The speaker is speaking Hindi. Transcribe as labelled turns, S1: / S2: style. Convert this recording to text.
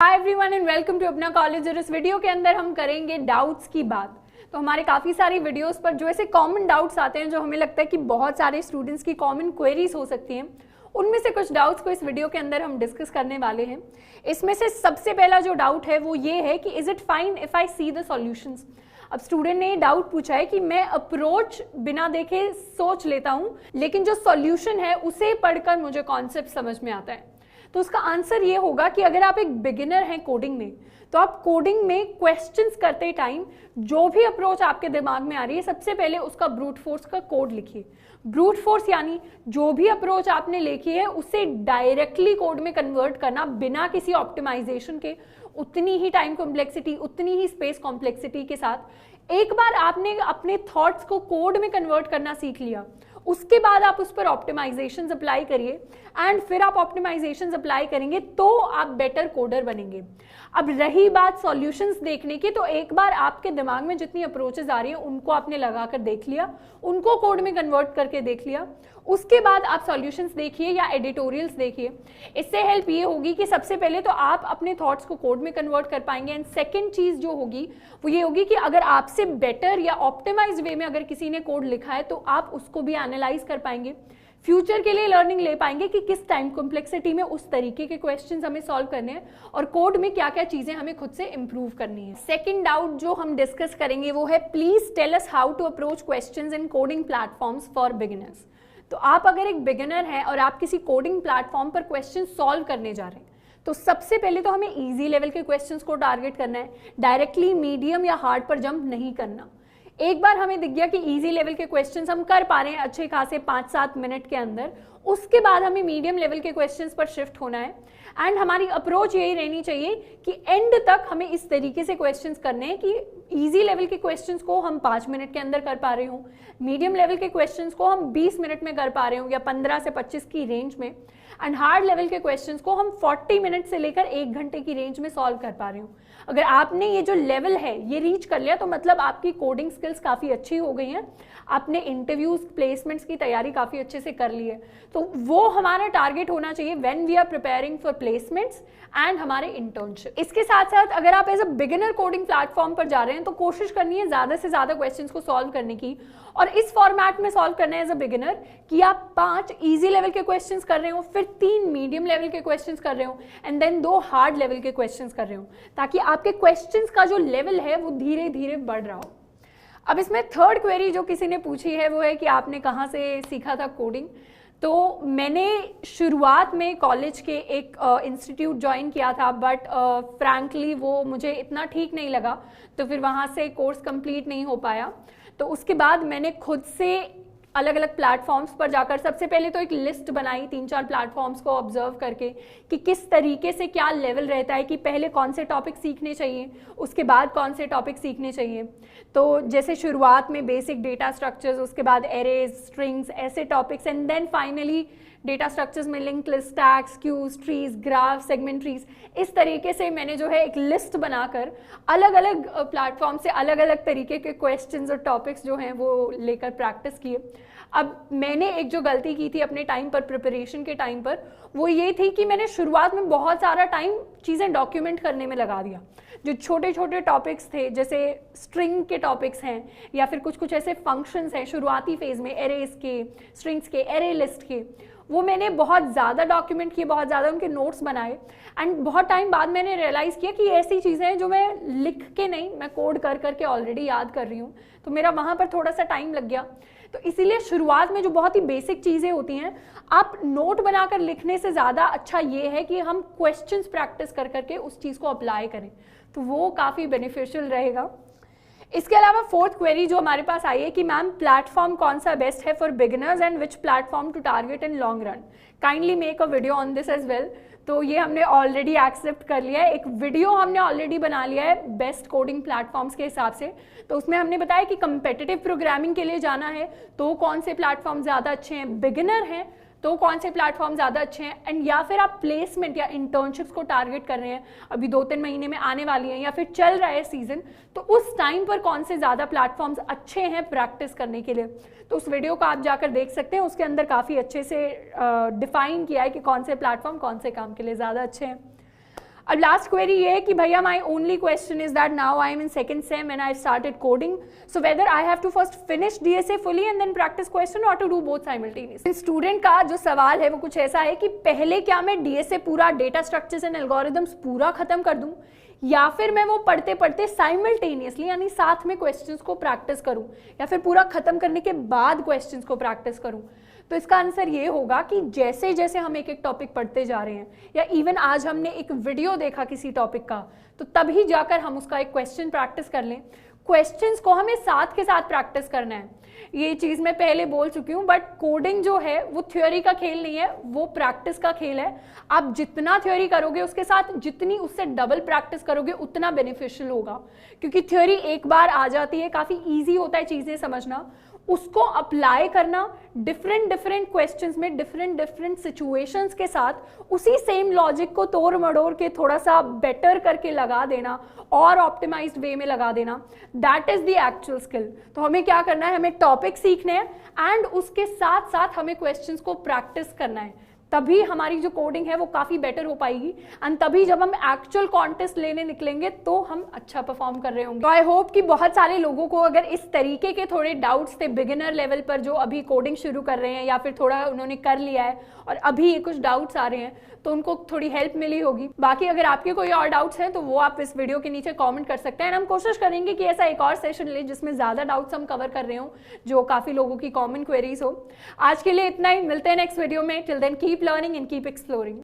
S1: Hi everyone and welcome to अपना कॉलेज। और इस वीडियो के अंदर हम करेंगे डाउट्स की बात। तो हमारे काफ़ी सारी वीडियोस पर जो ऐसे कॉमन डाउट्स आते हैं जो हमें लगता है कि बहुत सारे स्टूडेंट्स की कॉमन क्वेरीज हो सकती हैं, उनमें से कुछ डाउट्स को इस वीडियो के अंदर हम डिस्कस करने वाले हैं। इसमें से सबसे पहला जो डाउट है वो ये है कि is it fine if I see the solutions. अब स्टूडेंट ने डाउट पूछा है कि मैं अप्रोच बिना देखे सोच लेता हूँ, लेकिन जो सॉल्यूशन है उसे पढ़कर मुझे कॉन्सेप्ट समझ में आता है। तो उसका आंसर ये होगा कि अगर आप एक बिगिनर हैं कोडिंग में, तो आप कोडिंग में क्वेश्चंस करते टाइम जो भी अप्रोच आपके दिमाग में आ रही है, सबसे पहले उसका ब्रूट फोर्स का कोड लिखिए। ब्रूट फोर्स यानी जो भी अप्रोच आपने लिखी है उसे डायरेक्टली कोड में कन्वर्ट करना बिना किसी ऑप्टिमाइजेशन के, उतनी ही टाइम कॉम्प्लेक्सिटी, उतनी ही स्पेस कॉम्प्लेक्सिटी के साथ। एक बार आपने अपने थॉट्स को कोड में कन्वर्ट करना सीख लिया, उसके बाद आप उस पर ऑप्टिमाइजेशंस अप्लाई करिए एंड फिर आप ऑप्टिमाइजेशंस अप्लाई करेंगे तो आप बेटर कोडर बनेंगे। अब रही बात सॉल्यूशंस देखने की, तो एक बार आपके दिमाग में जितनी अप्रोचेस आ रही हैं उनको आपने लगाकर देख लिया, उनको कोड में कन्वर्ट करके देख लिया, उसके बाद आप सॉल्यूशंस देखिए या एडिटोरियल्स देखिए। इससे हेल्प ये होगी कि सबसे पहले तो आप अपने थॉट्स को कोड में कन्वर्ट कर पाएंगे एंड सेकंड चीज जो होगी वो ये होगी कि अगर आपसे बेटर या ऑप्टिमाइज्ड वे में अगर किसी ने कोड लिखा है तो आप उसको भी एनालाइज कर पाएंगे, फ्यूचर के लिए लर्निंग ले पाएंगे कि किस टाइम कॉम्प्लेक्सिटी में उस तरीके के क्वेश्चंस हमें सॉल्व करने हैं और कोड में क्या क्या चीजें हमें खुद से इंप्रूव करनी है। सेकंड डाउट जो हम डिस्कस करेंगे वो है please tell us how to approach questions in coding platforms for beginners. तो आप अगर एक बिगिनर हैं और आप किसी कोडिंग प्लेटफॉर्म पर क्वेश्चन सॉल्व करने जा रहे हैं, तो सबसे पहले तो हमें इजी लेवल के क्वेश्चंस को टारगेट करना है, डायरेक्टली मीडियम या हार्ड पर जंप नहीं करना। एक बार हमें दिख गया कि इजी लेवल के क्वेश्चंस हम कर पा रहे हैं अच्छे खासे 5-7 मिनट के अंदर, उसके बाद हमें मीडियम लेवल के क्वेश्चंस पर शिफ्ट होना है एंड हमारी अप्रोच यही रहनी चाहिए कि एंड तक हमें इस तरीके से क्वेश्चंस करने हैं कि इजी लेवल के क्वेश्चंस को हम 5 मिनट के अंदर कर पा रहे हो, मीडियम लेवल के क्वेश्चंस को हम 20 मिनट में कर पा रहे हो या 15 से 25 की रेंज में, एंड हार्ड लेवल के क्वेश्चंस को हम 40 मिनट से लेकर 1 घंटे की रेंज में सॉल्व कर पा रहे हो। अगर आपने ये जो लेवल है ये रीच कर लिया तो मतलब आपकी कोडिंग स्किल्स काफ़ी अच्छी हो गई हैं, आपने इंटरव्यूज प्लेसमेंट्स की तैयारी काफ़ी अच्छे से कर ली है। तो वो हमारा टारगेट होना चाहिए when we are preparing for placements and हमारे इंटर्नशिप। इसके साथ साथ अगर आप as a beginner coding platform पर जा रहे हैं तो कोशिश करनी है ज़्यादा से ज़्यादा क्वेश्चंस को सॉल्व करने की, और इस फॉर्मेट में सॉल्व करना है एज अ बिगिनर कि आप 5 इजी लेवल के क्वेश्चंस कर रहे हो, फिर 3 मीडियम लेवल के क्वेश्चंस कर रहे हो एंड देन 2 हार्ड लेवल के क्वेश्चंस कर रहे हो, ताकि आपके क्वेश्चंस का जो लेवल है वो धीरे धीरे बढ़ रहा हो। अब इसमें थर्ड क्वेरी जो किसी ने पूछी है वो है कि आपने कहाँ से सीखा था कोडिंग। तो मैंने शुरुआत में कॉलेज के एक इंस्टीट्यूट ज्वाइन किया था, बट फ्रैंकली वो मुझे इतना ठीक नहीं लगा, तो फिर वहाँ से कोर्स कंप्लीट नहीं हो पाया। तो उसके बाद मैंने खुद से अलग अलग प्लेटफॉर्म्स पर जाकर सबसे पहले तो एक लिस्ट बनाई 3-4 प्लेटफॉर्म्स को ऑब्जर्व करके कि किस तरीके से क्या लेवल रहता है कि पहले कौन से टॉपिक सीखने चाहिए, उसके बाद कौन से टॉपिक सीखने चाहिए। तो जैसे शुरुआत में बेसिक डेटा स्ट्रक्चर्स, उसके बाद एरेज, स्ट्रिंग्स, ऐसे topics, and then finally data structures में link list, stacks, queues, trees, graph, segment trees, इस तरीके से मैंने जो है एक लिस्ट बनाकर अलग अलग प्लेटफॉर्म से अलग अलग तरीके के क्वेश्चंस और टॉपिक्स जो हैं वो लेकर प्रैक्टिस किए। अब मैंने एक जो गलती की थी अपने टाइम पर, प्रिपरेशन के टाइम पर, वो ये थी कि मैंने शुरुआत में बहुत सारा टाइम चीज़ें डॉक्यूमेंट करने में लगा दिया। जो छोटे छोटे टॉपिक्स थे, जैसे स्ट्रिंग के टॉपिक्स हैं या फिर कुछ कुछ ऐसे फंक्शंस हैं शुरुआती फेज में, एरेज के, स्ट्रिंग्स के, एरे लिस्ट के, वो मैंने बहुत ज़्यादा डॉक्यूमेंट किए, बहुत ज़्यादा उनके नोट्स बनाए एंड बहुत टाइम बाद मैंने रियलाइज़ किया कि ऐसी चीज़ें हैं जो मैं लिख के नहीं, मैं कोड कर करके ऑलरेडी याद कर रही हूँ, तो मेरा वहाँ पर थोड़ा सा टाइम लग गया। तो इसीलिए शुरुआत में जो बहुत ही बेसिक चीज़ें होती हैं, आप नोट बनाकर लिखने से ज़्यादा अच्छा ये है कि हम क्वेश्चंस प्रैक्टिस कर करके उस चीज़ को अप्लाई करें, तो वो काफ़ी बेनिफिशियल रहेगा। इसके अलावा फोर्थ क्वेरी जो हमारे पास आई है कि मैम प्लेटफॉर्म कौन सा बेस्ट है for beginners and which platform to target in long run, kindly make a video on this as well. तो ये हमने ऑलरेडी एक्सेप्ट कर लिया है, एक वीडियो हमने ऑलरेडी बना लिया है बेस्ट कोडिंग प्लेटफॉर्म्स के हिसाब से। तो उसमें हमने बताया कि कंपेटिटिव प्रोग्रामिंग के लिए जाना है तो कौन से प्लेटफॉर्म ज़्यादा अच्छे हैं, बिगिनर हैं तो कौन से प्लेटफॉर्म ज़्यादा अच्छे हैं, एंड या फिर आप प्लेसमेंट या इंटर्नशिप्स को टारगेट कर रहे हैं, अभी 2-3 महीने में आने वाली हैं या फिर चल रहा है सीजन, तो उस टाइम पर कौन से ज़्यादा प्लेटफॉर्म्स अच्छे हैं प्रैक्टिस करने के लिए। तो उस वीडियो को आप जाकर देख सकते हैं, उसके अंदर काफ़ी अच्छे से डिफाइन किया है कि कौन से प्लेटफॉर्म कौन से काम के लिए ज़्यादा अच्छे हैं। अब लास्ट क्वेरी ये है कि भैया my only question is that now I am in second sem and I started coding, so whether I have to first finish DSA fully and then practice question और to do both simultaneously. Student का जो सवाल है वो कुछ ऐसा है कि पहले क्या मैं डीएसए पूरा डेटा स्ट्रक्चर्स एंड एल्गोरिथम्स पूरा खत्म कर दूं, या फिर मैं वो पढ़ते पढ़ते साइमल्टेनियसली यानी साथ में क्वेश्चंस को प्रैक्टिस करूं, या फिर पूरा खत्म करने के बाद क्वेश्चंस को प्रैक्टिस करूं। तो इसका आंसर ये होगा कि जैसे जैसे हम एक एक टॉपिक पढ़ते जा रहे हैं, या इवन आज हमने एक वीडियो देखा किसी टॉपिक का, तो तभी जाकर हम उसका एक क्वेश्चन प्रैक्टिस कर लें। क्वेश्चंस को हमें साथ के साथ प्रैक्टिस करना है, ये चीज मैं पहले बोल चुकी हूँ, बट कोडिंग जो है वो थ्योरी का खेल नहीं है, वो प्रैक्टिस का खेल है। आप जितना थ्योरी करोगे उसके साथ जितनी उससे डबल प्रैक्टिस करोगे उतना बेनिफिशियल होगा, क्योंकि थ्योरी एक बार आ जाती है, काफी ईजी होता है चीजें समझना, उसको अप्लाई करना डिफरेंट क्वेश्चंस में डिफरेंट सिचुएशंस के साथ उसी सेम लॉजिक को तोड़ मड़ोड़ के थोड़ा सा बेटर करके लगा देना और ऑप्टिमाइज्ड वे में लगा देना, that is the actual skill. तो हमें क्या करना है, हमें टॉपिक सीखने हैं एंड उसके साथ साथ हमें क्वेश्चंस को प्रैक्टिस करना है, तभी हमारी जो कोडिंग है वो काफ़ी बेटर हो पाएगी एंड तभी जब हम एक्चुअल कॉन्टेस्ट लेने निकलेंगे तो हम अच्छा परफॉर्म कर रहे होंगे। तो आई होप कि बहुत सारे लोगों को अगर इस तरीके के थोड़े डाउट्स थे बिगिनर लेवल पर, जो अभी कोडिंग शुरू कर रहे हैं या फिर थोड़ा उन्होंने कर लिया है और अभी कुछ डाउट्स आ रहे हैं, तो उनको थोड़ी हेल्प मिली होगी। बाकी अगर आपके कोई और डाउट्स हैं तो वो आप इस वीडियो के नीचे कमेंट कर सकते हैं। हम कोशिश करेंगे कि ऐसा एक और सेशन ले जिसमें ज़्यादा डाउट्स हम कवर कर रहे हो, जो काफ़ी लोगों की कॉमन क्वेरीज हो। आज के लिए इतना ही, मिलते हैं नेक्स्ट वीडियो में। Till then keep learning and keep exploring.